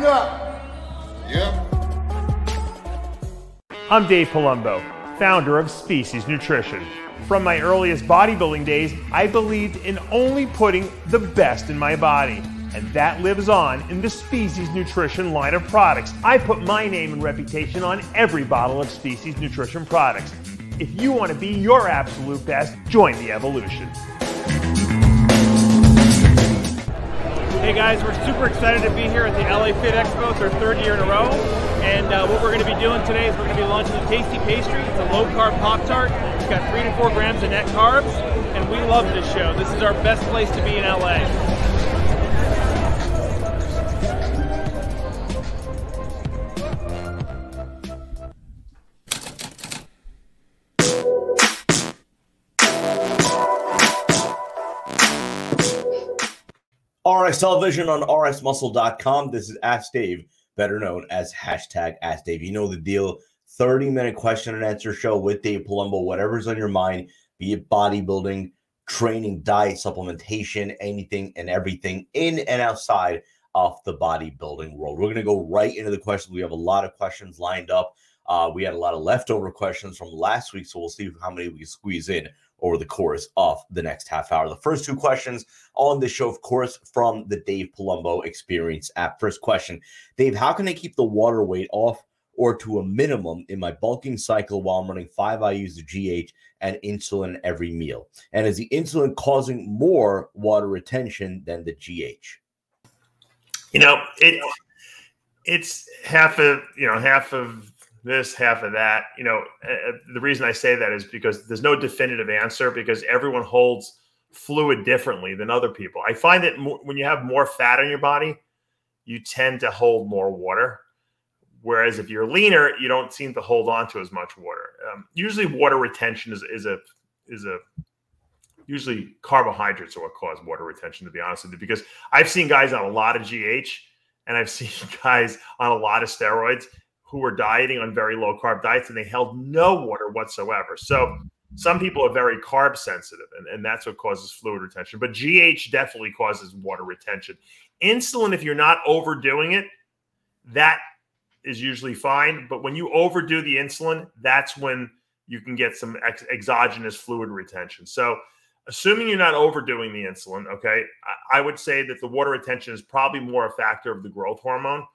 Tighten up. Yep. I'm Dave Palumbo, founder of Species Nutrition. From my earliest bodybuilding days, I believed in only putting the best in my body. And that lives on in the Species Nutrition line of products. I put my name and reputation on every bottle of Species Nutrition products. If you want to be your absolute best, join the evolution. Hey guys, we're super excited to be here at the LA Fit Expo. It's our third year in a row. And what we're going to be doing today is we're going to be launching a tasty pastry. It's a low-carb Pop-Tart. It's got 3 to 4 grams of net carbs. And we love this show. This is our best place to be in LA. RX Television on RxMuscle.com. This is Ask Dave, better known as hashtag Ask Dave. You know the deal. 30-minute question and answer show with Dave Palumbo. Whatever's on your mind, be it bodybuilding, training, diet, supplementation, anything and everything in and outside of the bodybuilding world. We're going to go right into the questions. We have a lot of questions lined up. We had a lot of leftover questions from last week, so we'll see how many we can squeeze in over the course of the next half hour. The first 2 questions on the show, of course, from the Dave Palumbo Experience app. First question, Dave, how can I keep the water weight off or to a minimum in my bulking cycle while I'm running 5 IUs of GH and insulin every meal? And is the insulin causing more water retention than the GH? You know, it's half of this, half of that. You know, the reason I say that is because there's no definitive answer, because everyone holds fluid differently than other people. I find that when you have more fat on your body, you tend to hold more water. Whereas if you're leaner, you don't seem to hold on to as much water. Usually water retention usually carbohydrates are what cause water retention, to be honest with you, because I've seen guys on a lot of GH and I've seen guys on a lot of steroids who were dieting on very low carb diets and they held no water whatsoever. So some people are very carb sensitive, and that's what causes fluid retention. But GH definitely causes water retention. Insulin, if you're not overdoing it, that is usually fine. But when you overdo the insulin, that's when you can get some exogenous fluid retention. So assuming you're not overdoing the insulin, okay, I would say that the water retention is probably more a factor of the growth hormone.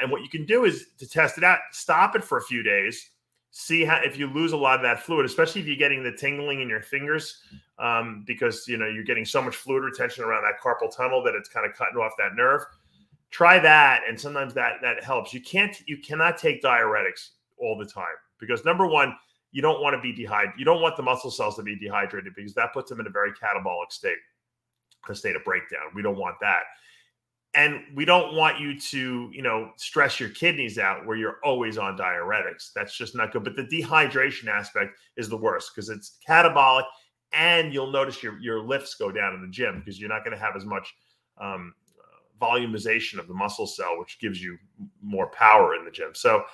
And what you can do is to test it out, stop it for a few days, see how, if you lose a lot of that fluid, especially if you're getting the tingling in your fingers, because, you know, you're getting so much fluid retention around that carpal tunnel that it's kind of cutting off that nerve. Try that. And sometimes that helps. You cannot take diuretics all the time because, number one, you don't want to be dehydrated. You don't want the muscle cells to be dehydrated because that puts them in a very catabolic state, a state of breakdown. We don't want that. And we don't want you to, you know, stress your kidneys out where you're always on diuretics. That's just not good. But the dehydration aspect is the worst because it's catabolic, and you'll notice your lifts go down in the gym because you're not going to have as much volumization of the muscle cell, which gives you more power in the gym. So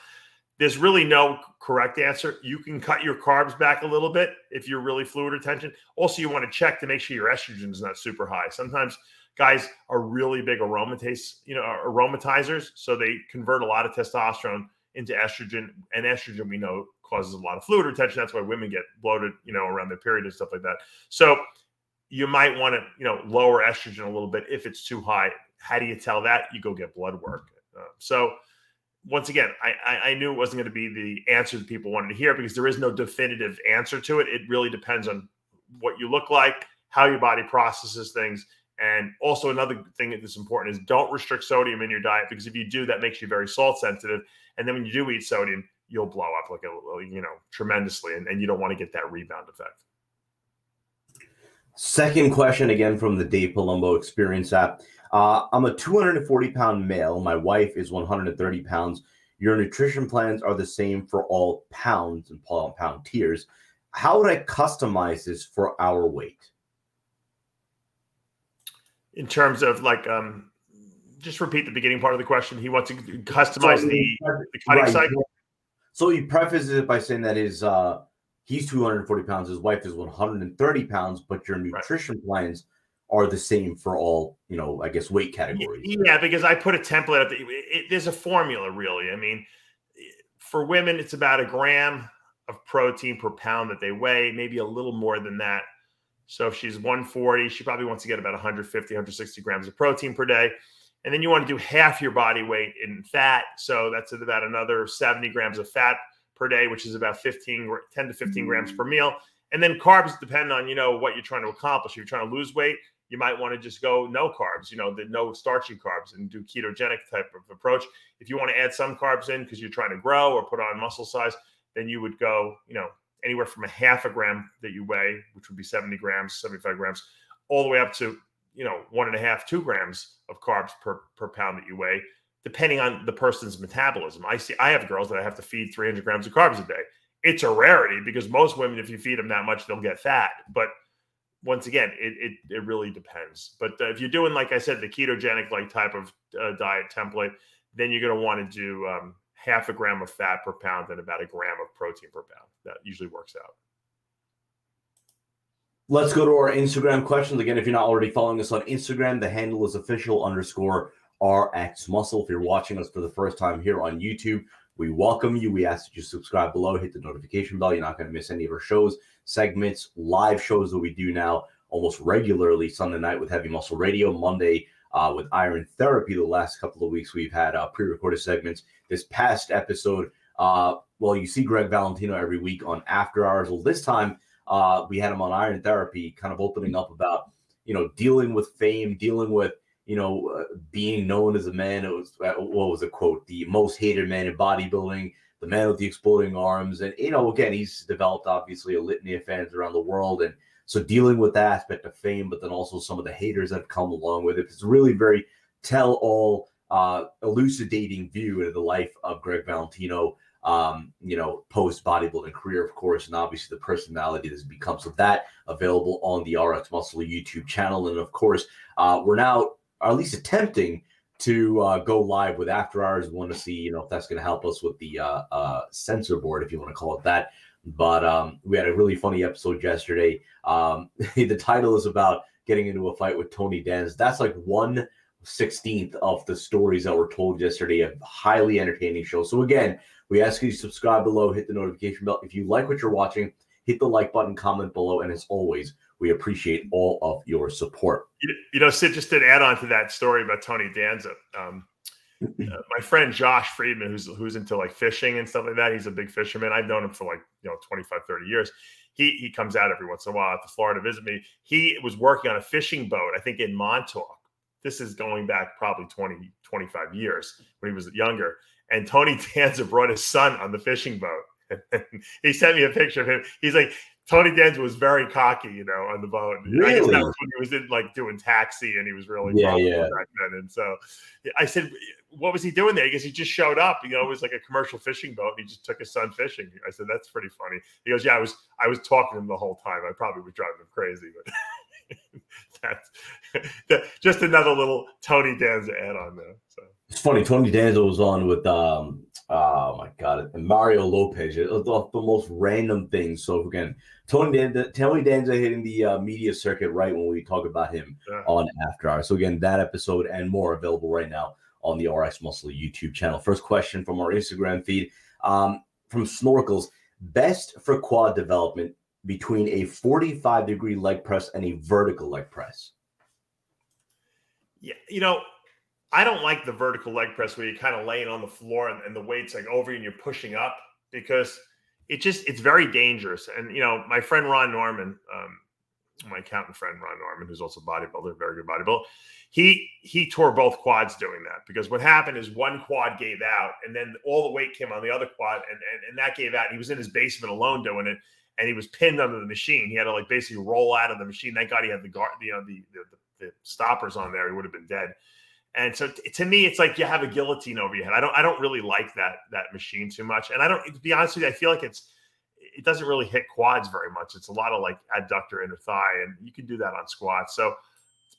there's really no correct answer. You can cut your carbs back a little bit if you're really fluid retention. Also, you want to check to make sure your estrogen is not super high. Sometimes guys are really big aromatizers, so they convert a lot of testosterone into estrogen, and estrogen we know causes a lot of fluid retention. That's why women get bloated, you know, around their period and stuff like that. So you might want to, you know, lower estrogen a little bit if it's too high. How do you tell that? You go get blood work. So once again, I knew it wasn't going to be the answer that people wanted to hear because there is no definitive answer to it. It really depends on what you look like, how your body processes things. And also another thing that's important is don't restrict sodium in your diet, because if you do, that makes you very salt sensitive. And then when you do eat sodium, you'll blow up like tremendously. And you don't want to get that rebound effect. Second question, again, from the Dave Palumbo Experience app. I'm a 240-pound male. My wife is 130 pounds. Your nutrition plans are the same for all pounds and pound tiers. How would I customize this for our weight? In terms of like, just repeat the beginning part of the question. He wants to customize the cutting cycle. So he prefaces it by saying that he's 240 pounds. His wife is 130 pounds, but your nutrition plans are the same for all, you know, I guess weight categories? Yeah, because I put a template up. There's a formula, really. I mean, for women, it's about 1 gram of protein per pound that they weigh, maybe a little more than that. So if she's 140, she probably wants to get about 150, 160 grams of protein per day. And then you want to do half your body weight in fat. So that's about another 70 grams of fat per day, which is about 10 to 15 grams per meal. And then carbs depend on, you know, what you're trying to accomplish. If you're trying to lose weight, you might want to just go no carbs, you know, the no starchy carbs, and do ketogenic type of approach. If you want to add some carbs in because you're trying to grow or put on muscle size, then you would go, you know, anywhere from 0.5 gram that you weigh, which would be 70 grams, 75 grams, all the way up to, you know, 1.5, 2 grams of carbs per pound that you weigh, depending on the person's metabolism. I have girls that I have to feed 300 grams of carbs a day. It's a rarity because most women, if you feed them that much, they'll get fat. But once again, it really depends. But if you're doing, like I said, the ketogenic like type of diet template, then you're going to want to do 0.5 gram of fat per pound and about 1 gram of protein per pound. That usually works out. Let's go to our Instagram questions. Again, if you're not already following us on Instagram, the handle is official_RxMuscle. If you're watching us for the first time here on YouTube, we welcome you. We ask that you subscribe below, hit the notification bell. You're not going to miss any of our shows, segments, live shows that we do now almost regularly. Sunday night with Heavy Muscle Radio, Monday with Iron Therapy. The last couple of weeks we've had pre-recorded segments. This past episode, well, you see Greg Valentino every week on After Hours. Well, this time we had him on Iron Therapy, kind of opening up about, you know, dealing with fame, dealing with, you know, being known as a man. It was, what was the quote? The most hated man in bodybuilding, the man with the exploding arms. And, you know, again, he's developed obviously a litany of fans around the world. And so dealing with that aspect of fame, but then also some of the haters that have come along with it. It's really very tell-all, elucidating view into the life of Greg Valentino, you know, post bodybuilding career, of course, and obviously the personality that's become. So that available on the RxMuscle YouTube channel. And of course, we're now, or at least attempting to go live with After Hours. We want to see, you know, if that's going to help us with the censor board, if you want to call it that. But we had a really funny episode yesterday. The title is about getting into a fight with Tony Danza. That's like 1/16 of the stories that were told yesterday. A highly entertaining show. So again, we ask you to subscribe below, hit the notification bell. If you like what you're watching, hit the like button, comment below, and as always, we appreciate all of your support. You know, Sid, just to add on to that story about Tony Danza. My friend Josh Friedman, who's into like fishing and stuff like that, he's a big fisherman. I've known him for like, you know, 25, 30 years. He comes out every once in a while out to Florida to visit me. He was working on a fishing boat, I think in Montauk. This is going back probably 20, 25 years when he was younger. And Tony Danza brought his son on the fishing boat. He sent me a picture of him. He's like, Tony Danza was very cocky, you know, on the boat. Really? I guess that was when he was in like doing Taxi, and he was really popular back then. And so I said, what was he doing there? He goes, he just showed up. You know, it was like a commercial fishing boat, and he just took his son fishing. I said, that's pretty funny. He goes, yeah, I was talking to him the whole time. I probably was driving him crazy, but that's just another little Tony Danza add on there. So it's funny. Tony Danza was on with oh my god, Mario Lopez. It was the most random things. So again, Tony Danza hitting the media circuit right when we talk about him on After Hours. So again, that episode and more available right now on the RxMuscle YouTube channel. First question from our Instagram feed from Snorkels: best for quad development between a 45-degree leg press and a vertical leg press? Yeah, you know, I don't like the vertical leg press where you're kind of laying on the floor and the weight's like over you and you're pushing up, because it's very dangerous. And, you know, my friend Ron Norman, my accountant friend Ron Norman, who's also a bodybuilder, very good bodybuilder, he tore both quads doing that, because what happened is one quad gave out and then all the weight came on the other quad and that gave out. He was in his basement alone doing it, and he was pinned under the machine. He had to like basically roll out of the machine. Thank God he had the guard, the stoppers on there. He would have been dead. And so to me, it's like you have a guillotine over your head. I don't really like that machine too much. And I don't, to be honest with you, I feel like it doesn't really hit quads very much. It's a lot of like adductor inner thigh, and you can do that on squats. So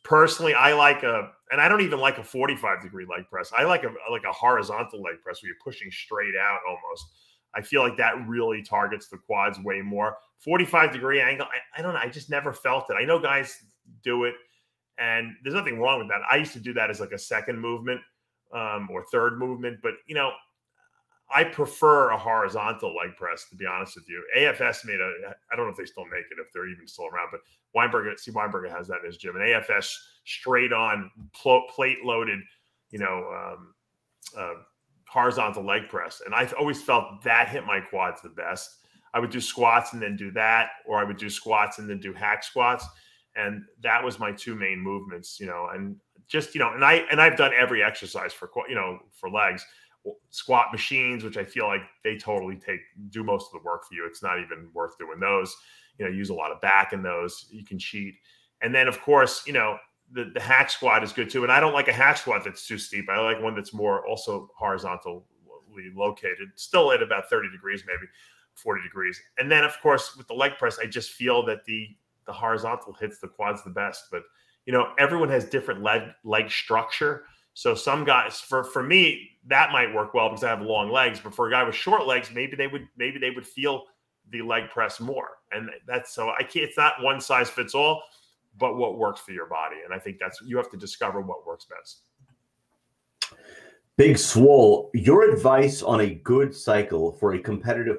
personally, I like and I don't even like a 45-degree leg press. I like a horizontal leg press where you're pushing straight out almost. I feel like that really targets the quads way more. 45-degree angle, I don't know. I just never felt it. I know guys do it, And there's nothing wrong with that. I used to do that as like a second movement or third movement, but you know, I prefer a horizontal leg press, to be honest with you. AFS made I don't know if they still make it, if they're even still around, but Weinberger has that in his gym. An AFS straight on plate loaded, you know, horizontal leg press. And I've always felt that hit my quads the best. I would do squats and then do that, or I would do squats and then do hack squats. And that was my two main movements, you know, and just, you know, and I've done every exercise for, you know, for legs. Squat machines, which I feel like they totally do most of the work for you. It's not even worth doing those. You know, use a lot of back in those. You can cheat. And then, of course, you know, the hack squat is good too. And I don't like a hack squat that's too steep. I like one that's more also horizontally located, still at about 30 degrees, maybe 40 degrees. And then, of course, with the leg press, I just feel that the horizontal hits the quads the best. But, you know, everyone has different leg structure. So some guys, for me, that might work well because I have long legs. But for a guy with short legs, maybe they would feel the leg press more. And that's so it's not one size fits all, but what works for your body. And I think you have to discover what works best. Big Swole, your advice on a good cycle for a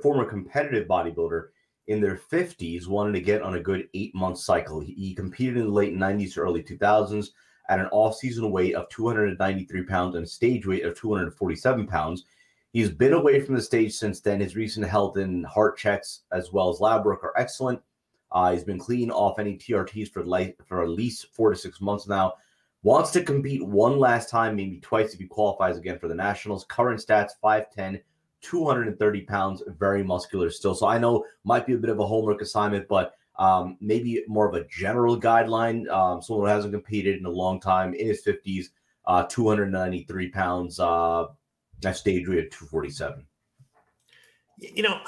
former competitive bodybuilder in their 50s wanted to get on a good 8-month cycle. He competed in the late 90s to early 2000s. At an off-season weight of 293 pounds and a stage weight of 247 pounds. He's been away from the stage since then. His recent health and heart checks, as well as lab work, are excellent. He's been clean off any TRTs for at least 4 to 6 months now. Wants to compete one last time, maybe twice if he qualifies again for the Nationals. Current stats, 5'10", 230 pounds, very muscular still. So I know might be a bit of a homework assignment, but maybe more of a general guideline. Someone who hasn't competed in a long time, in his 50s, 293 pounds, that stage weight of 247. You know,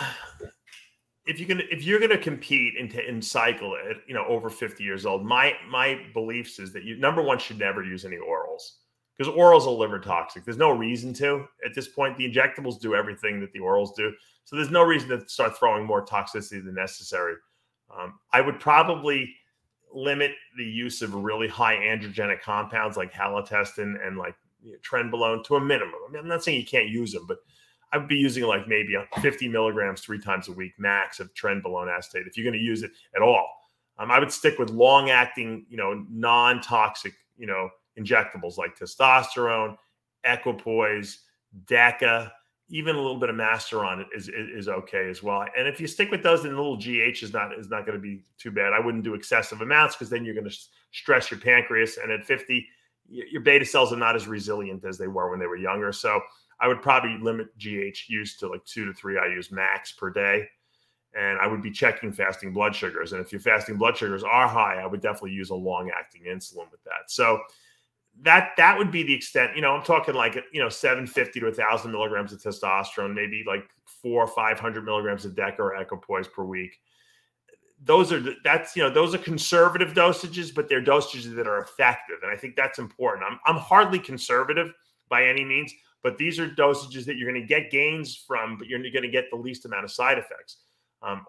if you're gonna compete in cycle at, you know, over 50 years old, my beliefs is that you, number one, should never use any orals, because orals are liver toxic. There's no reason to at this point. The injectables do everything that the orals do, so there's no reason to start throwing more toxicity than necessary. I would probably limit the use of really high androgenic compounds like halotestin and like trenbolone to a minimum. I mean, I'm not saying you can't use them, but I would be using like maybe 50 milligrams 3 times a week max of trenbolone acetate if you're going to use it at all. I would stick with long-acting, you know, non-toxic, you know, injectables like testosterone, equipoise, DECA. Even a little bit of Masteron is okay as well. And if you stick with those, then a little GH is not going to be too bad. I wouldn't do excessive amounts because then you're going to stress your pancreas. And at 50, your beta cells are not as resilient as they were when they were younger. So I would probably limit GH use to like 2 to 3 IUs max per day. And I would be checking fasting blood sugars. And if your fasting blood sugars are high, I would definitely use a long-acting insulin with that. So that would be the extent. You know, I'm talking like, you know, 750 to 1,000 milligrams of testosterone, maybe like 400 or 500 milligrams of DECA or equipoise per week. Those are conservative dosages, but they're dosages that are effective, and I think that's important. I'm hardly conservative by any means, but these are dosages that you're going to get gains from, but you're going to get the least amount of side effects.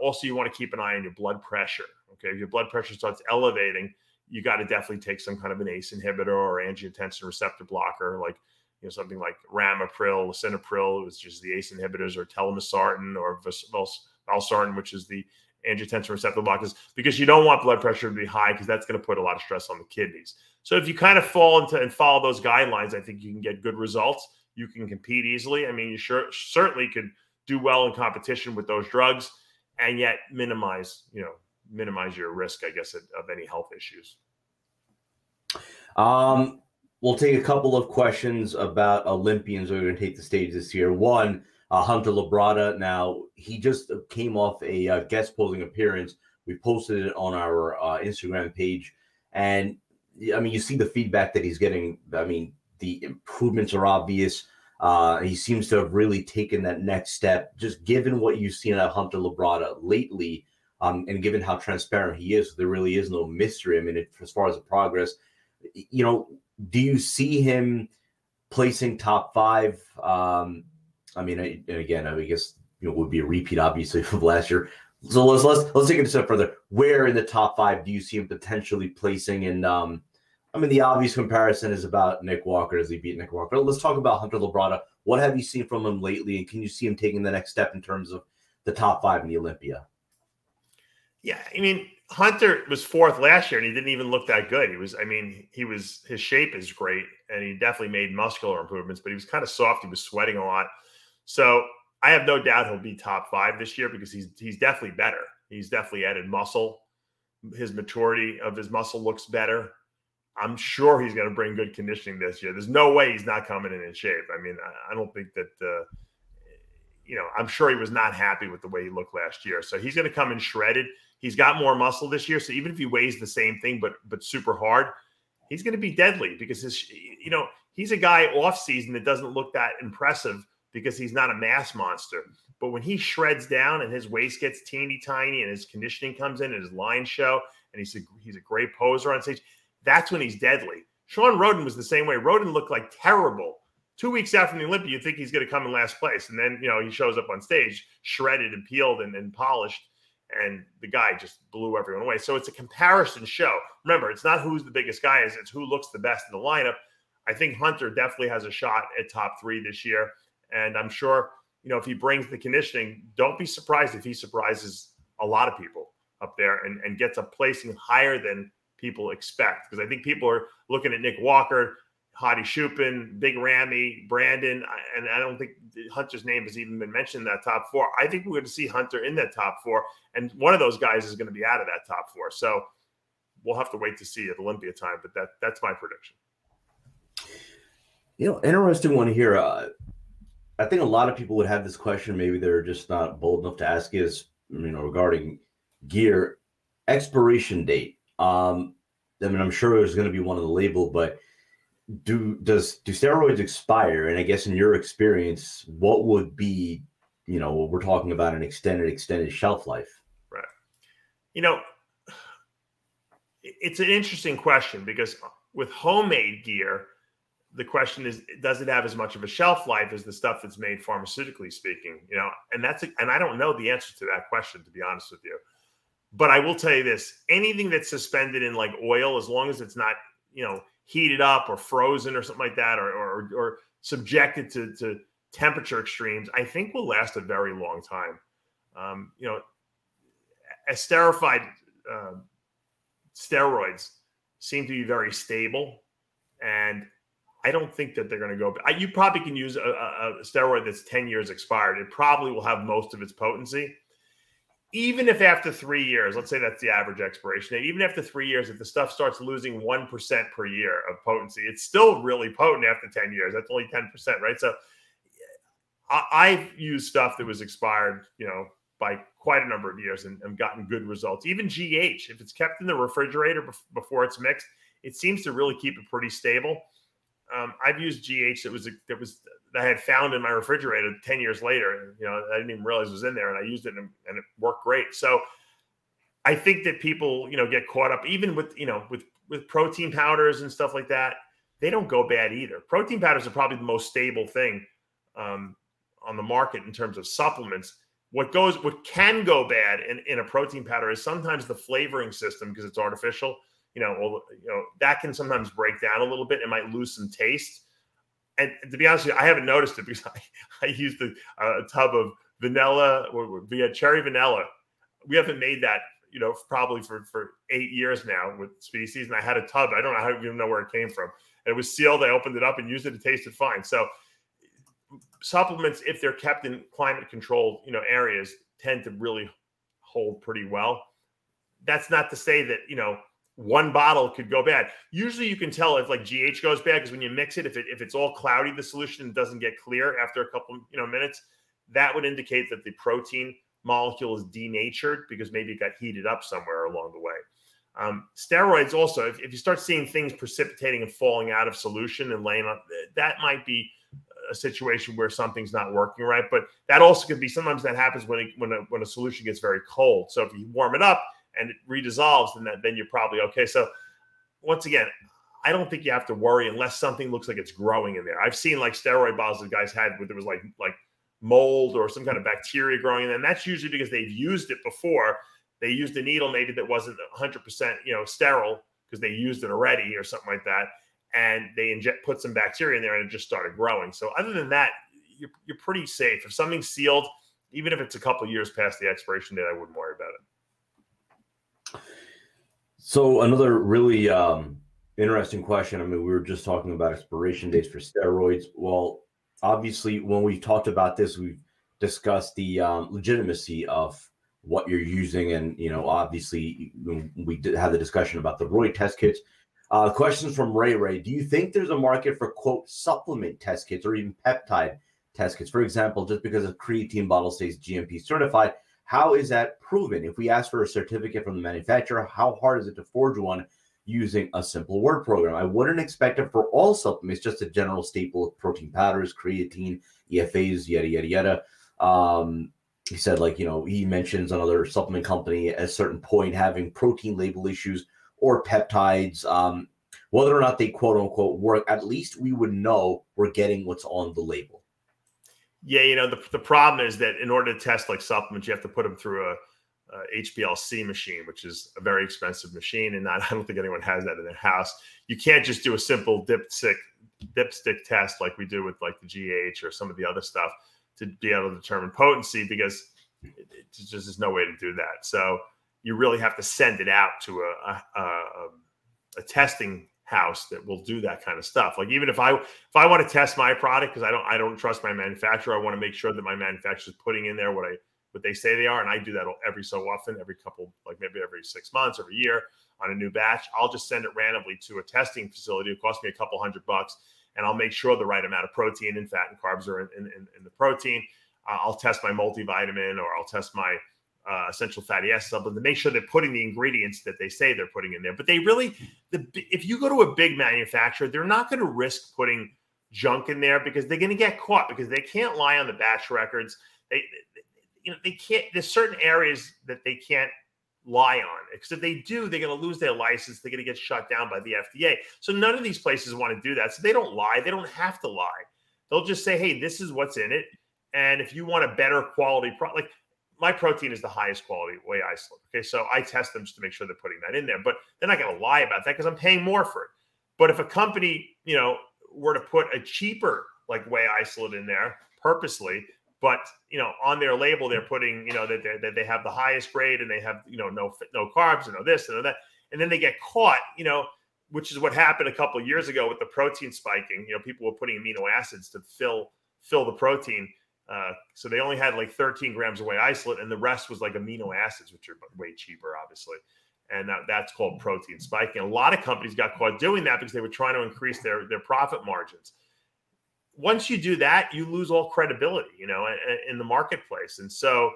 Also, you want to keep an eye on your blood pressure. Okay, if your blood pressure starts elevating, you got to definitely take some kind of an ACE inhibitor or angiotensin receptor blocker, like, you know, something like ramipril, lisinopril, which is the ACE inhibitors, or telmisartan, or valsartan, which is the angiotensin receptor blockers, because you don't want blood pressure to be high, because that's going to put a lot of stress on the kidneys. So if you kind of fall into and follow those guidelines, I think you can get good results. You can compete easily. I mean, you certainly could do well in competition with those drugs, and yet minimize your risk, I guess, of any health issues. We'll take a couple of questions about Olympians who are going to take the stage this year. One, Hunter Labrada. Now, he just came off a guest posing appearance. We posted it on our Instagram page. And, I mean, you see the feedback that he's getting. I mean, the improvements are obvious. He seems to have really taken that next step. Just given what you've seen at Hunter Labrada lately, and given how transparent he is, there really is no mystery. I mean, as far as the progress, you know, do you see him placing top 5? I mean, again, I guess, you know, would be a repeat, obviously, from last year. So let's take it a step further. Where in the top 5 do you see him potentially placing? And I mean, the obvious comparison is about Nick Walker as he beat Nick Walker. Let's talk about Hunter Labrada. What have you seen from him lately, and can you see him taking the next step in terms of the top 5 in the Olympia? Yeah, I mean, Hunter was 4th last year, and he didn't even look that good. His shape is great, and he definitely made muscular improvements, but he was kind of soft. He was sweating a lot. So I have no doubt he'll be top 5 this year because he's definitely better. He's definitely added muscle. His maturity of his muscle looks better. I'm sure he's going to bring good conditioning this year. There's no way he's not coming in shape. I mean, I don't think that, I'm sure he was not happy with the way he looked last year. So he's going to come in shredded. He's got more muscle this year. So even if he weighs the same thing, but super hard, he's going to be deadly because he's a guy off season that doesn't look that impressive because he's not a mass monster. But when he shreds down and his waist gets teeny tiny and his conditioning comes in and his lines show, and he's a great poser on stage, that's when he's deadly. Sean Roden was the same way. Roden looked like terrible. 2 weeks after the Olympia, you think he's going to come in last place. And then, he shows up on stage shredded and peeled and polished. And the guy just blew everyone away. So it's a comparison show. Remember, it's not who's the biggest guy is. It's who looks the best in the lineup. I think Hunter definitely has a shot at top 3 this year. And I'm sure, if he brings the conditioning, don't be surprised if he surprises a lot of people up there and gets a placing higher than people expect. Because I think people are looking at Nick Walker, Hadi Shupin, Big Ramy, Brandon, and I don't think Hunter's name has even been mentioned in that top 4. I think we're going to see Hunter in that top 4, and one of those guys is going to be out of that top 4. So we'll have to wait to see at Olympia time, but that's my prediction. Interesting one here. I think a lot of people would have this question. Maybe they're just not bold enough to ask is, regarding gear expiration date. I'm sure there's going to be one on the label, but do steroids expire? And I guess in your experience, what would be, what we're talking about an extended shelf life? Right. It's an interesting question because with homemade gear, the question is, does it have as much of a shelf life as the stuff that's made pharmaceutically speaking? And I don't know the answer to that question, to be honest with you. But I will tell you this, anything that's suspended in like oil, as long as it's not, heated up or frozen or something like that, or subjected to temperature extremes, I think will last a very long time. Esterified steroids seem to be very stable, and I don't think that they're going to go. You probably can use a steroid that's 10 years expired. It probably will have most of its potency. Even if after 3 years, let's say that's the average expiration date, even after 3 years, if the stuff starts losing 1% per year of potency, it's still really potent after 10 years. That's only 10%, right? So I've used stuff that was expired, by quite a number of years and gotten good results. Even GH, if it's kept in the refrigerator before it's mixed, it seems to really keep it pretty stable. I've used GH that I had found in my refrigerator 10 years later. I didn't even realize it was in there, and I used it and it worked great. So I think that people, get caught up even with protein powders and stuff like that. They don't go bad either. Protein powders are probably the most stable thing on the market in terms of supplements. What can go bad in a protein powder is sometimes the flavoring system, because it's artificial. That can sometimes break down a little bit. It might lose some taste. And to be honest with you, I haven't noticed it because I used a tub of vanilla, or we had cherry vanilla. We haven't made that, probably for 8 years now with Species. And I had a tub. I don't even know where it came from. And it was sealed. I opened it up and used it. It tasted fine. So supplements, if they're kept in climate controlled, areas, tend to really hold pretty well. That's not to say that, one bottle could go bad. Usually you can tell if like GH goes bad because when you mix it, if it's all cloudy, the solution doesn't get clear after a couple minutes, that would indicate that the protein molecule is denatured because maybe it got heated up somewhere along the way. Steroids also, if you start seeing things precipitating and falling out of solution and laying up, that might be a situation where something's not working right. But that also could be, sometimes that happens when a solution gets very cold. So if you warm it up and it redissolves, then you're probably okay. So once again, I don't think you have to worry unless something looks like it's growing in there. I've seen like steroid bottles that guys had where there was like mold or some kind of bacteria growing in them. And that's usually because they've used it before. They used a needle maybe that wasn't 100%, sterile, because they used it already or something like that, and they put some bacteria in there and it just started growing. So other than that, you're pretty safe. If something's sealed, even if it's a couple of years past the expiration date, I wouldn't worry about it. So another really interesting question. I mean, we were just talking about expiration dates for steroids. Well, obviously, when we talked about this, we've discussed the legitimacy of what you're using. And, you know, obviously, we did have the discussion about the Roy test kits. Questions from Ray. Do you think there's a market for, quote, supplement test kits or even peptide test kits? For example, just because a creatine bottle says GMP certified, how is that proven? If we ask for a certificate from the manufacturer, how hard is it to forge one using a simple word program? I wouldn't expect it for all supplements, just a general staple of protein powders, creatine, EFAs, yada, yada, yada. He said, like, you know, he mentions another supplement company at a certain point having protein label issues or peptides. Whether or not they, quote unquote, work, at least we would know we're getting what's on the label. Yeah, you know, the problem is that in order to test like supplements, you have to put them through a HPLC machine, which is a very expensive machine, and I don't think anyone has that in their house. You can't just do a simple dipstick test like we do with like the GH or some of the other stuff to be able to determine potency, because it just there's no way to do that. So you really have to send it out to a testing house that will do that kind of stuff. Like even if I want to test my product, because I don't trust my manufacturer, I want to make sure that my manufacturer is putting in there what they say they are, and I do that every so often, every couple, like maybe every 6 months, every year on a new batch. I'll just send it randomly to a testing facility. It costs me a couple $100, and I'll make sure the right amount of protein and fat and carbs are in the protein. I'll test my multivitamin, or I'll test my essential fatty acid supplement to make sure they're putting the ingredients that they say they're putting in there. But they really, if you go to a big manufacturer, they're not going to risk putting junk in there, because they're going to get caught, because they can't lie on the batch records. They can't. There's certain areas that they can't lie on, because if they do, they're going to lose their license. They're going to get shut down by the FDA. So none of these places want to do that. So they don't lie. They don't have to lie. They'll just say, hey, this is what's in it. And if you want a better quality product, like my protein is the highest quality whey isolate. Okay, so I test them just to make sure they're putting that in there. But they're not going to lie about that, because I'm paying more for it. But if a company, you know, were to put a cheaper like whey isolate in there purposely, but, you know, on their label, they're putting, you know, that they have the highest grade, and they have, you know, no carbs and no this and no that. And then they get caught, you know, which is what happened a couple of years ago with the protein spiking. You know, people were putting amino acids to fill the protein. So they only had like 13 grams of whey isolate, and the rest was like amino acids, which are way cheaper, obviously. And that's called protein spiking. A lot of companies got caught doing that because they were trying to increase their profit margins. Once you do that, you lose all credibility, you know, in the marketplace. And so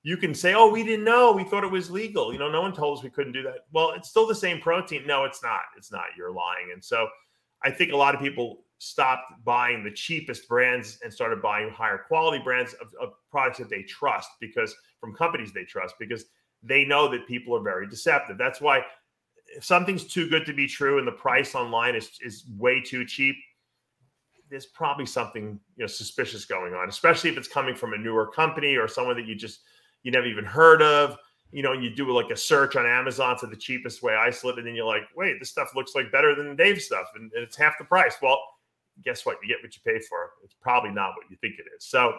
you can say, oh, we didn't know. We thought it was legal. You know, no one told us we couldn't do that. Well, it's still the same protein. No, it's not. It's not. You're lying. And so I think a lot of people stopped buying the cheapest brands and started buying higher quality brands of products that they trust, because from companies they trust, because they know that people are very deceptive. That's why if something's too good to be true and the price online is way too cheap, there's probably something, you know, suspicious going on, especially if it's coming from a newer company or someone that you never even heard of. You know, you do like a search on Amazon for the cheapest whey isolate, and then you're like, wait, this stuff looks like better than Dave's stuff, and it's half the price. Well, guess what? You get what you pay for. It's probably not what you think it is. So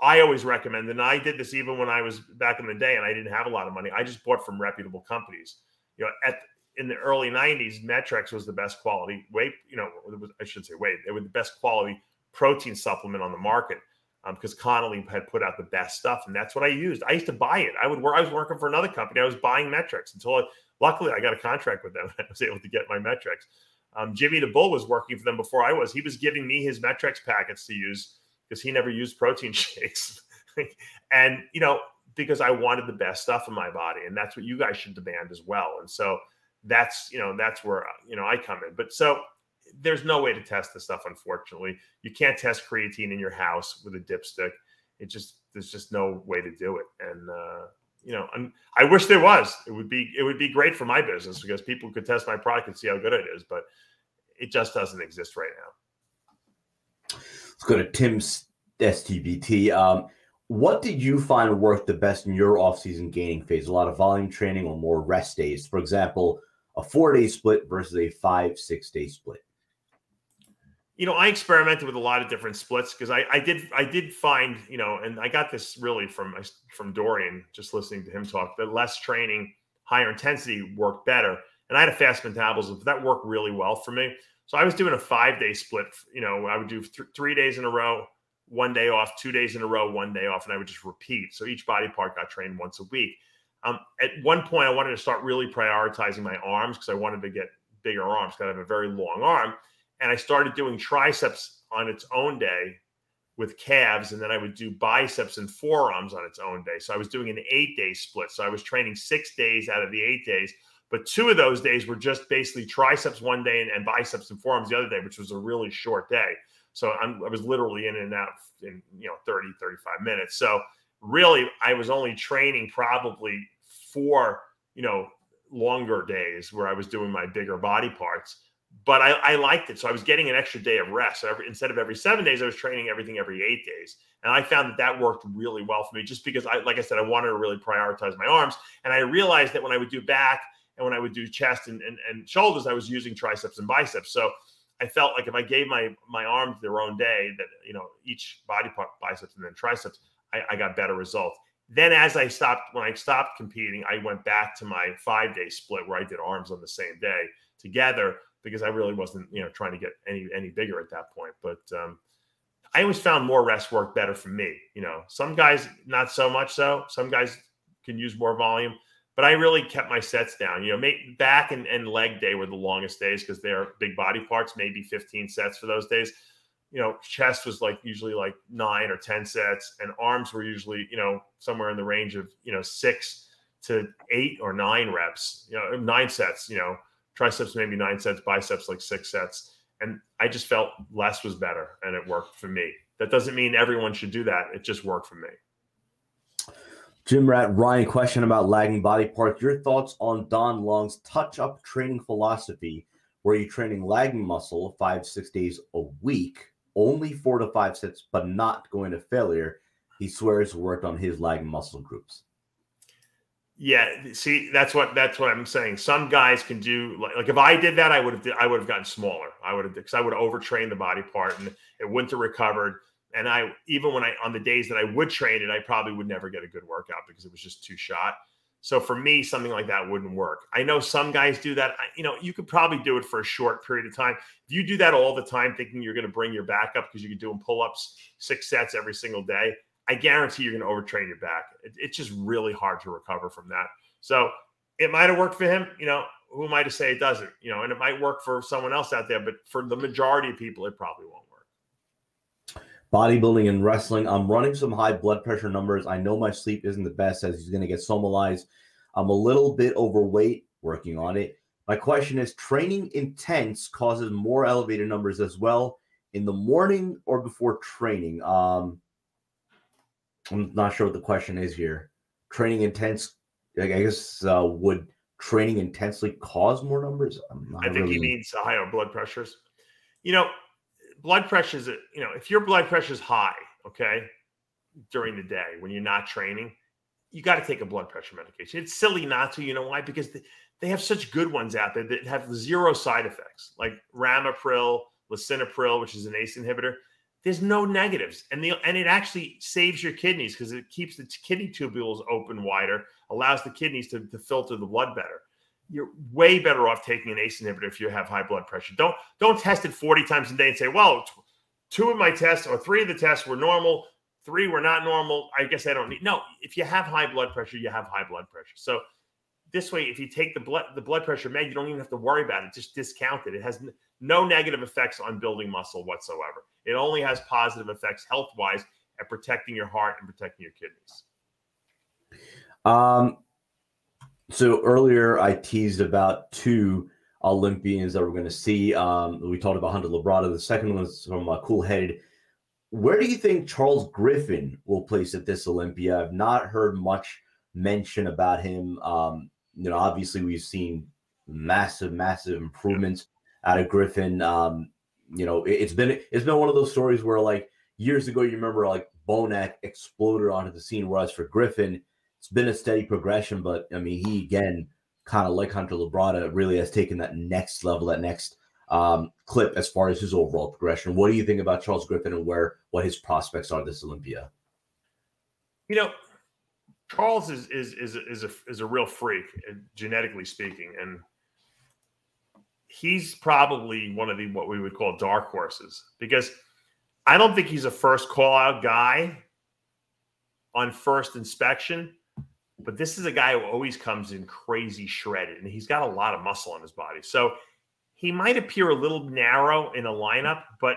I always recommend, and I did this even when I was back in the day and I didn't have a lot of money. I just bought from reputable companies. You know, in the early 90s, Metrex was the best quality whey, you know, I should say whey. They were the best quality protein supplement on the market, because Connolly had put out the best stuff, and that's what I used. I used to buy it. I was working for another company. I was buying Metrex until luckily I got a contract with them. I was able to get my Metrex. Jimmy the Bull was working for them before I was. He was giving me his Metrex packets to use because he never used protein shakes. And, you know, because I wanted the best stuff in my body, and that's what you guys should demand as well. And so that's where, you know, I come in. But so there's no way to test this stuff, unfortunately. You can't test creatine in your house with a dipstick. There's just no way to do it. And, you know, I wish there was. It would be great for my business, because people could test my product and see how good it is, but it just doesn't exist right now. Let's go to Tim's STBT. What did you find worked the best in your off-season gaining phase? A lot of volume training or more rest days? For example, a 4-day split versus a 5-6 day split? You know, I experimented with a lot of different splits because I did find, you know, and I got this really from Dorian, just listening to him talk, that less training, higher intensity worked better. And I had a fast metabolism, but that worked really well for me. So I was doing a 5-day split. You know, I would do 3 days in a row, 1 day off, 2 days in a row, 1 day off, and I would just repeat. So each body part got trained once a week. At one point, I wanted to start really prioritizing my arms because I wanted to get bigger arms because I have a very long arm. And I started doing triceps on its own day with calves, and then I would do biceps and forearms on its own day. So I was doing an 8-day split. So I was training 6 days out of the 8 days, but 2 of those days were just basically triceps one day and biceps and forearms the other day, which was a really short day. So I was literally in and out in, you know, 30, 35 minutes. So really, I was only training probably 4, you know, longer days where I was doing my bigger body parts. But I liked it. So I was getting an extra day of rest. So instead of every 7 days, I was training everything every 8 days. And I found that worked really well for me just because, like I said, I wanted to really prioritize my arms. And I realized that when I would do back and when I would do chest and shoulders, I was using triceps and biceps. So I felt like if I gave my arms their own day, that, you know, each body part, biceps and then triceps, I got better results. Then when I stopped competing, I went back to my 5-day split where I did arms on the same day together, because I really wasn't, you know, trying to get any bigger at that point. But I always found more rest work better for me. You know, some guys, not so much so. Some guys can use more volume, but I really kept my sets down. You know, back and leg day were the longest days because they're big body parts, maybe 15 sets for those days. You know, chest was usually 9 or 10 sets, and arms were usually, you know, somewhere in the range of, you know, 6 to 8 or 9 reps, you know, 9 sets, you know. Triceps maybe 9 sets, biceps like 6 sets. And I just felt less was better, and it worked for me. That doesn't mean everyone should do that. It just worked for me. Gym Rat Ryan, question about lagging body parts. Your thoughts on Don Long's touch-up training philosophy, where you're training lagging muscle 5-6 days a week, only 4 to 5 sets, but not going to failure. He swears worked on his lagging muscle groups. Yeah, see, that's what I'm saying. Some guys can do like if I did that, I would have gotten smaller. Because I would overtrain the body part and it wouldn't have recovered. And even on the days that I would train it, I probably would never get a good workout because it was just too shot. So for me, something like that wouldn't work. I know some guys do that. You know, you could probably do it for a short period of time. If you do that all the time, thinking you're going to bring your back up because you can do pull-ups 6 sets every single day, I guarantee you're going to overtrain your back. It's just really hard to recover from that. So it might have worked for him. You know, who am I to say it doesn't? You know, and it might work for someone else out there, but for the majority of people, it probably won't work. Bodybuilding and wrestling. I'm running some high blood pressure numbers. I know my sleep isn't the best as he's going to get somatized. I'm a little bit overweight, working on it. My question is, training intense causes more elevated numbers as well in the morning or before training? I'm not sure what the question is here. Training intense, I guess, would training intensely cause more numbers? I think he means higher blood pressures. You know, blood pressures, you know, if your blood pressure is high, okay, during the day when you're not training, you got to take a blood pressure medication. It's silly not to, you know why? Because they have such good ones out there that have 0 side effects, like ramipril, lisinopril, which is an ACE inhibitor. There's no negatives. And it actually saves your kidneys because it keeps the kidney tubules open wider, allows the kidneys to filter the blood better. You're way better off taking an ACE inhibitor if you have high blood pressure. Don't test it 40 times a day and say, well, 2 of my tests or 3 of the tests were normal, 3 were not normal. I guess I don't need. No, if you have high blood pressure, you have high blood pressure. So this way, if you take the blood pressure med, you don't even have to worry about it. Just discount it. It has no negative effects on building muscle whatsoever. It only has positive effects health-wise at protecting your heart and protecting your kidneys. So earlier I teased about 2 Olympians that we're going to see. We talked about Hunter Labrada. The second one was from Cool Headed. Where do you think Charles Griffen will place at this Olympia? I've not heard much mention about him. You know, obviously we've seen massive improvements out of Griffen. You know, it's been one of those stories where, like, years ago, you remember, like, Bonac exploded onto the scene, whereas for Griffen, it's been a steady progression. But I mean, he again kind of like Hunter Labrada, really has taken that next level, that next clip as far as his overall progression. What do you think about Charles Griffen and what his prospects are this Olympia? You know, Charles is a real freak, genetically speaking, and he's probably one of the what we would call dark horses, because I don't think he's a first call out guy on first inspection, but this is a guy who always comes in crazy shredded, and he's got a lot of muscle on his body. So he might appear a little narrow in a lineup, but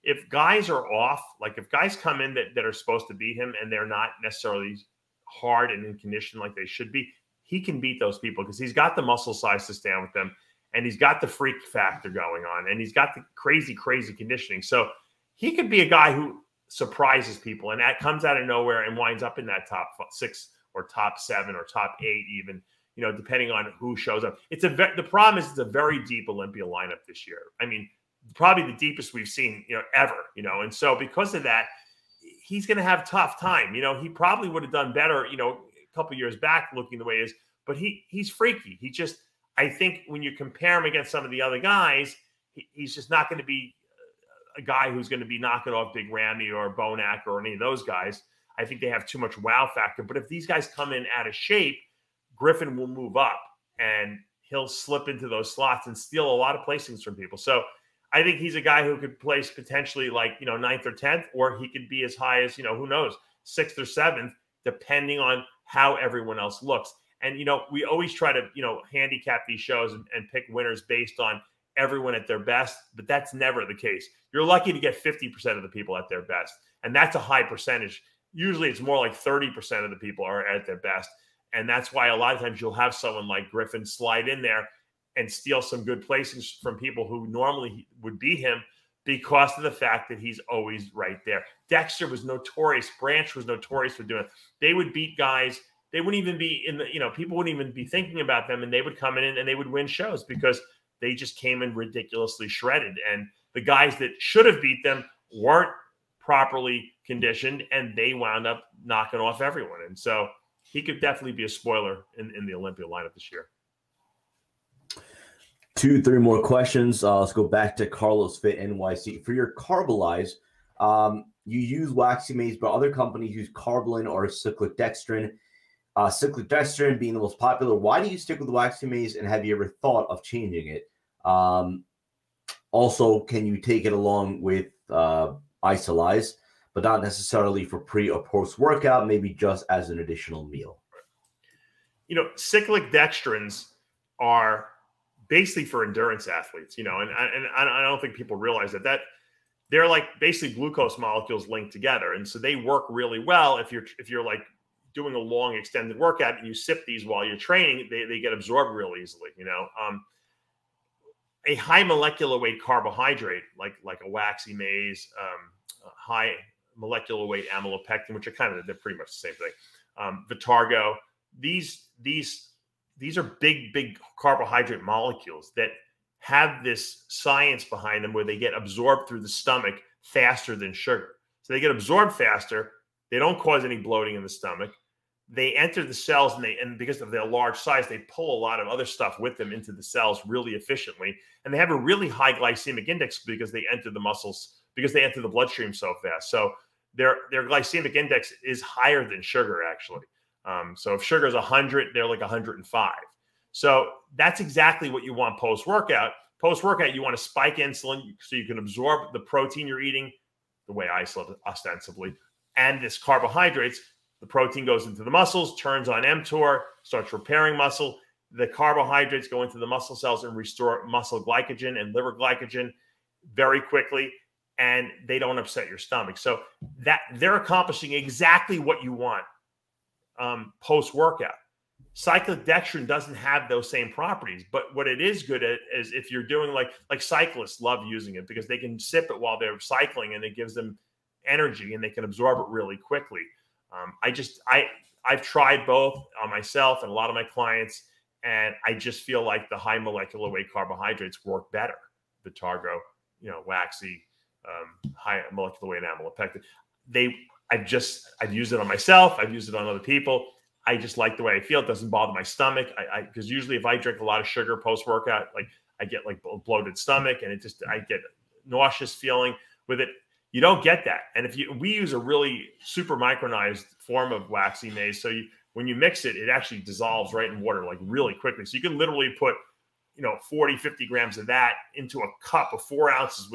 if guys are off, like if guys come in that are supposed to beat him and they're not necessarily hard and in condition like they should be, he can beat those people because he's got the muscle size to stand with them, and he's got the freak factor going on, and he's got the crazy conditioning. So he could be a guy who surprises people, and that comes out of nowhere and winds up in that top 6 or top 7 or top 8 even, you know, depending on who shows up. The problem is it's a very deep Olympia lineup this year. I mean, probably the deepest we've seen, you know, ever, you know. And so because of that, he's going to have a tough time. You know, he probably would have done better, you know, a couple years back looking the way he is, but he's freaky. He just, I think when you compare him against some of the other guys, he's just not going to be a guy who's going to be knocking off Big Ramy or Bonac or any of those guys. I think they have too much wow factor. But if these guys come in out of shape, Griffen will move up and he'll slip into those slots and steal a lot of placings from people. So I think he's a guy who could place potentially like, you know, 9th or 10th, or he could be as high as, you know, who knows, 6th or 7th, depending on how everyone else looks. And, you know, we always try to, you know, handicap these shows and pick winners based on everyone at their best, but that's never the case. You're lucky to get 50% of the people at their best, and that's a high percentage. Usually it's more like 30% of the people are at their best, and that's why a lot of times you'll have someone like Griffen slide in there and steal some good placings from people who normally would beat him because of the fact that he's always right there. Dexter was notorious. Branch was notorious for doing it. They would beat guys. They wouldn't even be in the, you know, people wouldn't even be thinking about them, and they would come in and they would win shows because they just came in ridiculously shredded. And the guys that should have beat them weren't properly conditioned, and they wound up knocking off everyone. And so he could definitely be a spoiler in the Olympia lineup this year. 2-3 more questions. Let's go back to Carlos Fit NYC. For your CARBOLYZE, you use waxy maize, but other companies use karbolyn or cyclic dextrin. Cyclic dextrin being the most popular. Why do you stick with the waxy maize, and have you ever thought of changing it? Also, can you take it along with isolyze, but not necessarily for pre or post workout, maybe just as an additional meal? You know, cyclic dextrins are basically for endurance athletes, you know, and I don't think people realize that they're like basically glucose molecules linked together. And so they work really well if you're like doing a long extended workout and you sip these while you're training, they get absorbed real easily, you know. A high molecular weight carbohydrate like a waxy maize, high molecular weight amylopectin, which are they're pretty much the same thing. Vitargo, these are big carbohydrate molecules that have this science behind them where they get absorbed through the stomach faster than sugar. So they get absorbed faster. They don't cause any bloating in the stomach. They enter the cells, and because of their large size, they pull a lot of other stuff with them into the cells really efficiently. And they have a really high glycemic index because they enter the muscles, because they enter the bloodstream so fast. So their glycemic index is higher than sugar, actually. So if sugar is 100, they're like 105. So that's exactly what you want post-workout. Post-workout, you want to spike insulin so you can absorb the protein you're eating, the way I sleep ostensibly, and this carbohydrates. The protein goes into the muscles, turns on mTOR, starts repairing muscle. The carbohydrates go into the muscle cells and restore muscle glycogen and liver glycogen very quickly, and they don't upset your stomach. So that they're accomplishing exactly what you want post-workout. Cyclic dextrin doesn't have those same properties, but what it is good at is if you're doing like cyclists love using it because they can sip it while they're cycling and it gives them energy and they can absorb it really quickly. I've tried both on myself and a lot of my clients, and I just feel like the high molecular weight carbohydrates work better. Vitargo, you know, waxy, high molecular weight amylopectin. I've used it on myself. I've used it on other people. I just like the way I feel. It doesn't bother my stomach. Because usually if I drink a lot of sugar post-workout, like I get like a bloated stomach, and I get nauseous feeling with it. You don't get that. And we use a really super micronized form of waxy maize. So when you mix it, it actually dissolves right in water, like really quickly. So you can literally put, 40, 50 grams of that into a cup of 4 ounces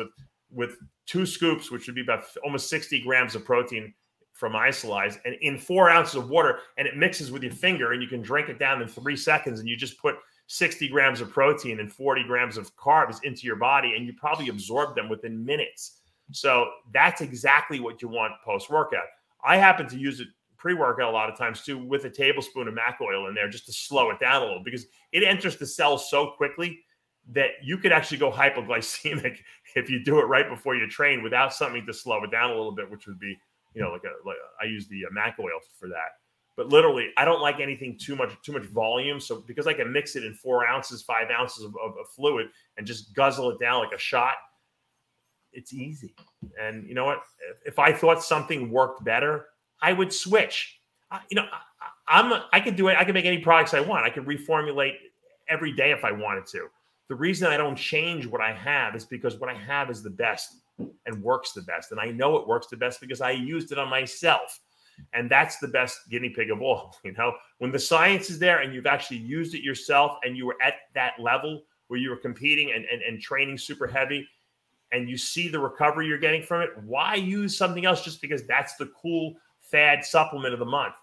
with 2 scoops, which would be about almost 60 grams of protein from isolized, and in 4 ounces of water, and it mixes with your finger, and you can drink it down in 3 seconds, and you just put 60 grams of protein and 40 grams of carbs into your body, and you probably absorb them within minutes. So that's exactly what you want post-workout. I happen to use it pre-workout a lot of times too, with a tablespoon of mac oil in there, just to slow it down a little, because it enters the cells so quickly that you could actually go hypoglycemic if you do it right before you train without something to slow it down a little bit, which would be, I use the mac oil for that. But literally, I don't like anything too much volume. So because I can mix it in 4 ounces, 5 ounces of fluid and just guzzle it down like a shot, it's easy. And you know what? If I thought something worked better, I would switch. I could do it. I can make any products I want. I could reformulate every day if I wanted to. The reason I don't change what I have is because what I have is the best and works the best. And I know it works the best because I used it on myself. And that's the best guinea pig of all. When the science is there and you've actually used it yourself and you were at that level where you were competing and training super heavy, and you see the recovery you're getting from it, why use something else just because that's the cool fad supplement of the month?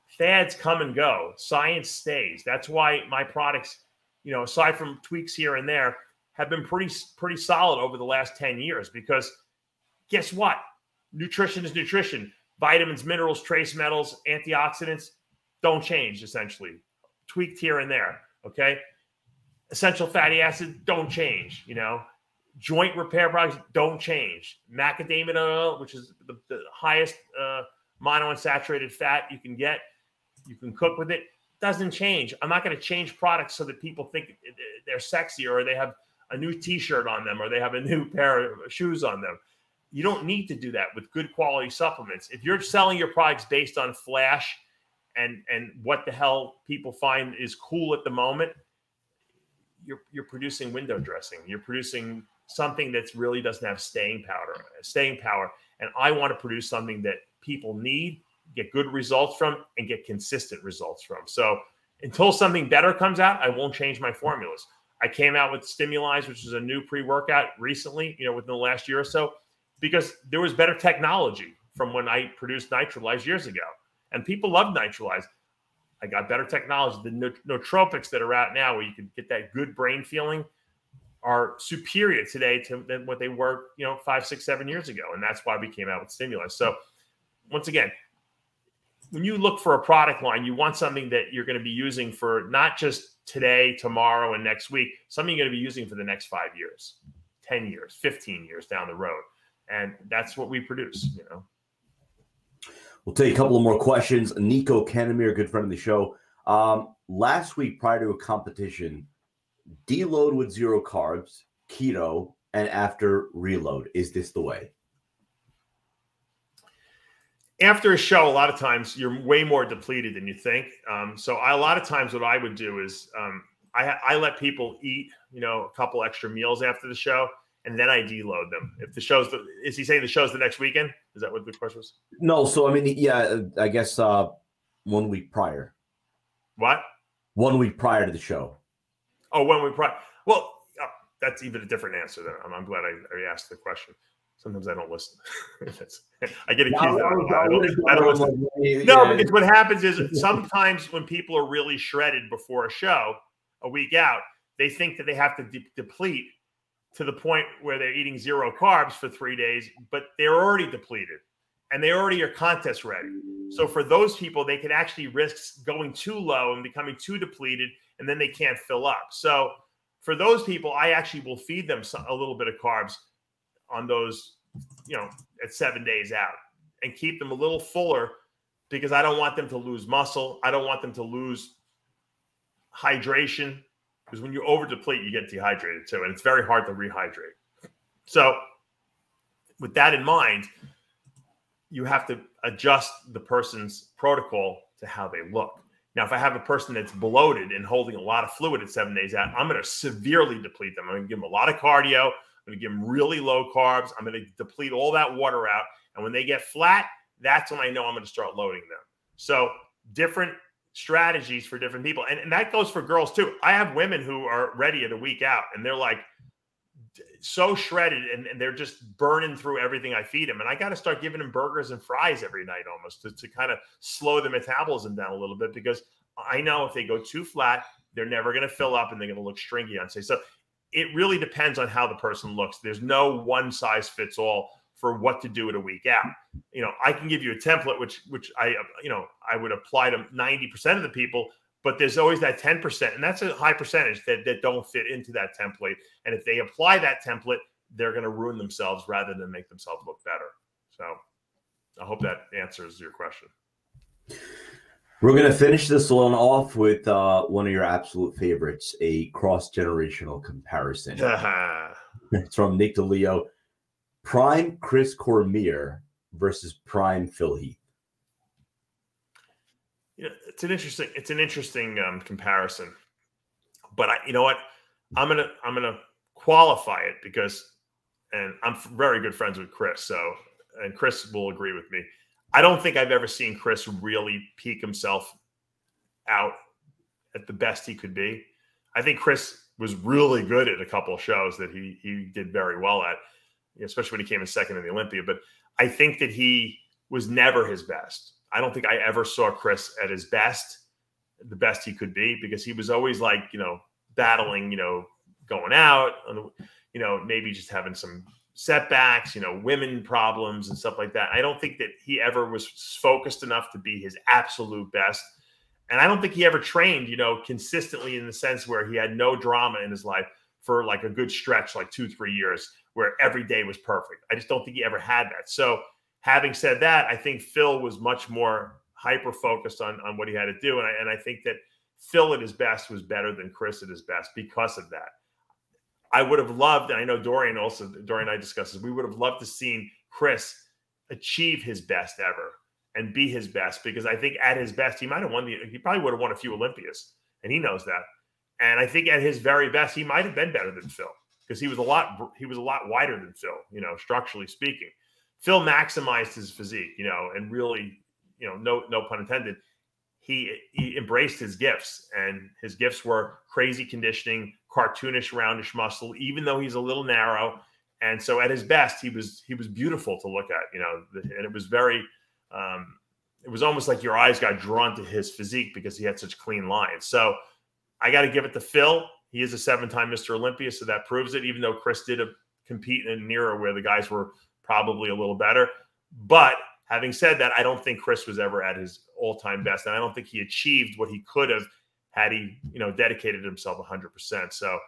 Fads come and go. Science stays. That's why my products, aside from tweaks here and there, have been pretty solid over the last 10 years, because guess what? Nutrition is nutrition. Vitamins, minerals, trace metals, antioxidants don't change, essentially. Tweaked here and there, okay? Essential fatty acids don't change, Joint repair products don't change. Macadamia oil, which is the highest monounsaturated fat you can get, you can cook with it, doesn't change. I'm not going to change products so that people think they're sexy, or they have a new t-shirt on them, or they have a new pair of shoes on them. You don't need to do that with good quality supplements. If you're selling your products based on flash and what the hell people find is cool at the moment, you're producing window dressing. You're producing something that really doesn't have staying power. And I want to produce something that people need, get good results from, and get consistent results from. So until something better comes out, I won't change my formulas. I came out with Stimulize, which is a new pre-workout recently, within the last year or so, because there was better technology from when I produced Nitrolize years ago. And people love Nitrolize. I got better technology. The nootropics that are out now, where you can get that good brain feeling, are superior today than what they were, 5, 6, 7 years ago. And that's why we came out with Stimulize. So once again, when you look for a product line, you want something that you're going to be using for not just today, tomorrow, and next week, something you're going to be using for the next 5 years, 10 years, 15 years down the road. And that's what we produce, We'll take a couple of more questions. Nico Canamir, good friend of the show. Last week, prior to a competition, deload with 0 carbs, keto, and after reload. Is this the way? After a show, a lot of times you're way more depleted than you think. So a lot of times what I would do is I let people eat, a couple extra meals after the show, and then I deload them. If the show's is he saying the show's the next weekend? Is that what the question was? No. So, I guess 1 week prior. What? 1 week prior to the show. Oh, 1 week prior. Well, that's even a different answer. Then I'm glad I asked the question. Sometimes I don't listen. I get accused of I don't listen. No, because what happens is sometimes when people are really shredded before a show, a week out, they think that they have to deplete to the point where they're eating 0 carbs for 3 days, but they're already depleted and they already are contest ready. So for those people, they can actually risk going too low and becoming too depleted, and then they can't fill up. So for those people, I actually will feed them a little bit of carbs on those, at 7 days out, and keep them a little fuller, because I don't want them to lose muscle. I don't want them to lose hydration, because when you over deplete, you get dehydrated too, and it's very hard to rehydrate. So with that in mind, you have to adjust the person's protocol to how they look. Now, if I have a person that's bloated and holding a lot of fluid at 7 days out, I'm going to severely deplete them. I'm going to give them a lot of cardio. I'm going to give them really low carbs. I'm going to deplete all that water out. And when they get flat, that's when I know I'm going to start loading them. So different strategies for different people. And that goes for girls too. I have women who are ready at a week out and they're like so shredded and they're just burning through everything I feed them. And I got to start giving them burgers and fries every night almost to kind of slow the metabolism down a little bit, because I know if they go too flat, they're never going to fill up and they're going to look stringy on say. So it really depends on how the person looks. There's no one size fits all for what to do at a week out. You know, I can give you a template, which I would apply to 90% of the people, but there's always that 10%. And that's a high percentage that don't fit into that template. And if they apply that template, they're going to ruin themselves rather than make themselves look better. So I hope that answers your question. We're going to finish this one off with one of your absolute favorites, a cross-generational comparison. It's from Nick DeLeo. Prime Chris Cormier versus Prime Phil Heath. You know, it's an interesting comparison, but you know what? I'm gonna qualify it because, and I'm very good friends with Chris, so, and Chris will agree with me. I don't think I've ever seen Chris really peak himself out at the best he could be. I think Chris was really good at a couple of shows that he did very well at, especially when he came in second in the Olympia. But I think that he was never his best. I don't think I ever saw Chris at his best, the best he could be, because he was always like, battling, going out, maybe just having some setbacks, women problems and stuff like that. I don't think that he ever was focused enough to be his absolute best. And I don't think he ever trained, consistently in the sense where he had no drama in his life for like a good stretch, like 2-3 years, where every day was perfect. I just don't think he ever had that. So having said that, I think Phil was much more hyper-focused on what he had to do. And I think that Phil at his best was better than Chris at his best because of that. I would have loved, and I know Dorian and I discussed this, we would have loved to seen Chris achieve his best ever and be his best, because I think at his best, he probably would have won a few Olympias, and he knows that. And I think at his very best, he might have been better than Phil, because he was a lot wider than Phil, structurally speaking. Phil maximized his physique, and really, no pun intended, he embraced his gifts, and his gifts were crazy conditioning, cartoonish, roundish muscle, even though he's a little narrow. And so at his best, he was beautiful to look at, and it was very, it was almost like your eyes got drawn to his physique because he had such clean lines. So I got to give it to Phil. He is a 7-time Mr. Olympia, so that proves it, even though Chris did compete in an era where the guys were probably a little better. But having said that, I don't think Chris was ever at his all-time best, and I don't think he achieved what he could have had he, dedicated himself 100%. So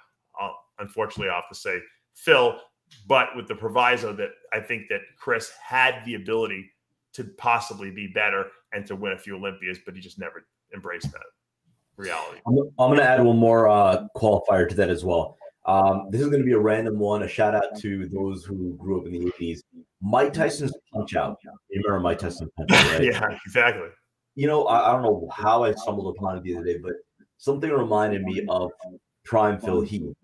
unfortunately, I'll have to say Phil, but with the proviso that I think that Chris had the ability to possibly be better and to win a few Olympias, but he just never embraced that reality. I'm going to add one more qualifier to that as well. This is going to be a random one. A shout out to those who grew up in the 80s. Mike Tyson's Punch Out. You remember Mike Tyson's Punch Out, right? Yeah, exactly. I don't know how I stumbled upon it the other day, but something reminded me of Prime Phil Heath.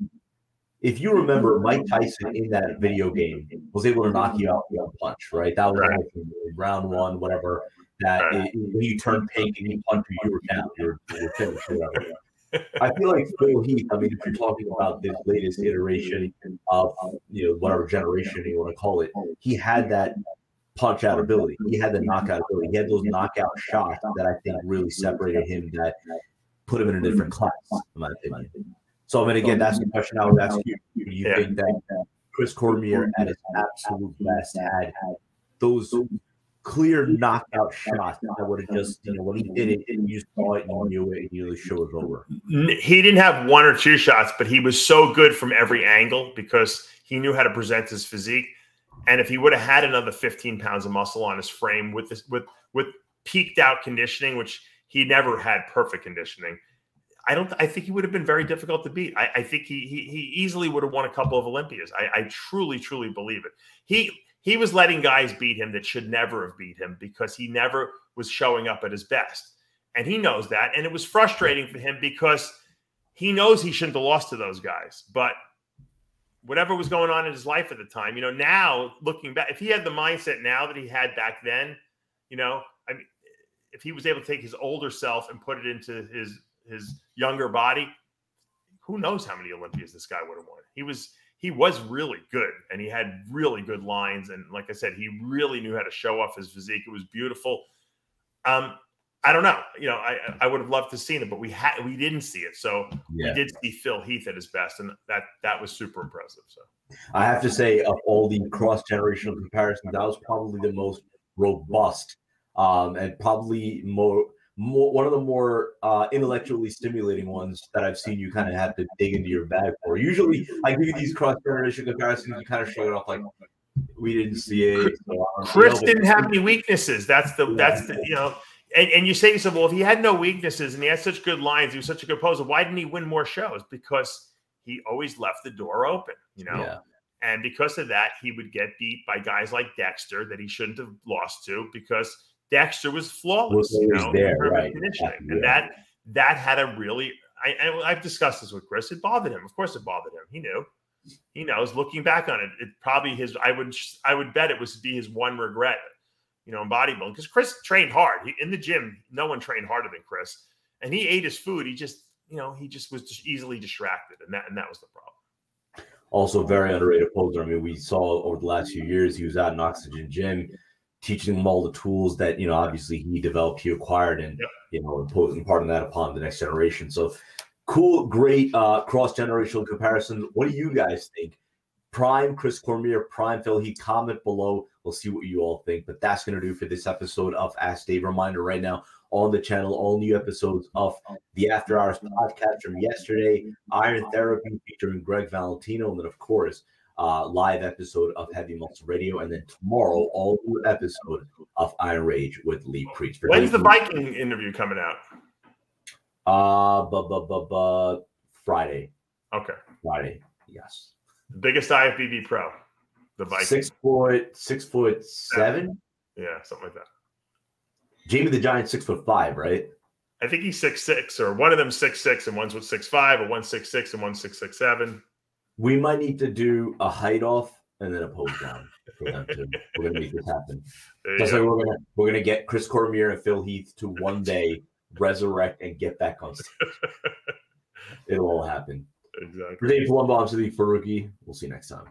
If you remember, Mike Tyson in that video game was able to knock you out with a punch, right? That was right. Round one, whatever. That right. When you turned pink and you punched, you were down. You were finished, whatever. I feel like Phil Heath, if you're talking about this latest iteration of, whatever generation you want to call it, he had that punch out ability. He had the knockout ability. He had those knockout shots that I think really separated him, that put him in a different class, in my opinion. So, again, that's the question I would ask you. Do you think that Chris Cormier at his absolute best had those clear knockout shots that would have just, when he did it, and you saw it, you knew it, and the show was over? He didn't have one or two shots, but he was so good from every angle because he knew how to present his physique. And if he would have had another 15 pounds of muscle on his frame with peaked out conditioning, which he never had perfect conditioning, I think he would have been very difficult to beat. I think he easily would have won a couple of Olympias. I truly, truly believe it. He was letting guys beat him that should never have beat him because he never was showing up at his best. And he knows that. And it was frustrating for him because he knows he shouldn't have lost to those guys. But whatever was going on in his life at the time, you know, now looking back, if he had the mindset now that he had back then, you know, I mean, if he was able to take his older self and put it into his younger body, who knows how many Olympias this guy would have won. He was really good, and he had really good lines. And like I said, he really knew how to show off his physique. It was beautiful. I don't know. You know, I would have loved to seen it, but we didn't see it. So we did see Phil Heath at his best, and that was super impressive. So I have to say, of all the cross-generational comparisons, that was probably the most robust, and probably one of the more intellectually stimulating ones that I've seen you kind of have to dig into your bag for. Usually, I give you these cross-generational comparisons, you kind of shrug it off like, we didn't see it. So Chris didn't have any weaknesses. That's the you know. And you say to yourself, well, if he had no weaknesses and he had such good lines, he was such a good poser, why didn't he win more shows? Because he always left the door open, you know? Yeah. And because of that, he would get beat by guys like Dexter that he shouldn't have lost to, because Dexter was flawless, you know, right. Conditioning. And that had a really, I've discussed this with Chris. It bothered him. Of course it bothered him. He knew. He knows. Looking back on it, it probably I would bet it was to be his one regret, you know, in bodybuilding, because Chris trained hard. In the gym, no one trained harder than Chris, and he ate his food. He just was just easily distracted, and that was the problem. Also, very underrated poser. I mean, we saw over the last few years, he was at an Oxygen gym, teaching them all the tools that, you know, obviously he developed, he acquired, and you know, imposing part of that upon the next generation. So cool, great cross-generational comparison. What do you guys think? Prime Chris Cormier, prime Phil Heath. Comment below. We'll see what you all think. But that's going to do for this episode of Ask Dave. Reminder right now on the channel, all new episodes of the After Hours podcast from yesterday, Iron Therapy featuring Greg Valentino, and then, of course, live episode of Heavy Muscle Radio. And then tomorrow, all new episode of Iron Rage with Lee Preach. When's the Viking interview coming out? Friday. Okay. Friday, yes. The biggest IFBB pro, the Viking. 6'7". Yeah, something like that. Jamie the Giant 6'5", right? I think he's 6'6", or one of them 6'6", and one's 6'5", or one's 6'6", and one's 6'7". We might need to do a height off and then a pose down for them too. We're gonna make this happen. Just like we're gonna get Chris Cormier and Phil Heath to one day resurrect and get back on stage. It'll all happen. Exactly. For Dave Palumbo, I'm Sadiq Faruqi. We'll see you next time.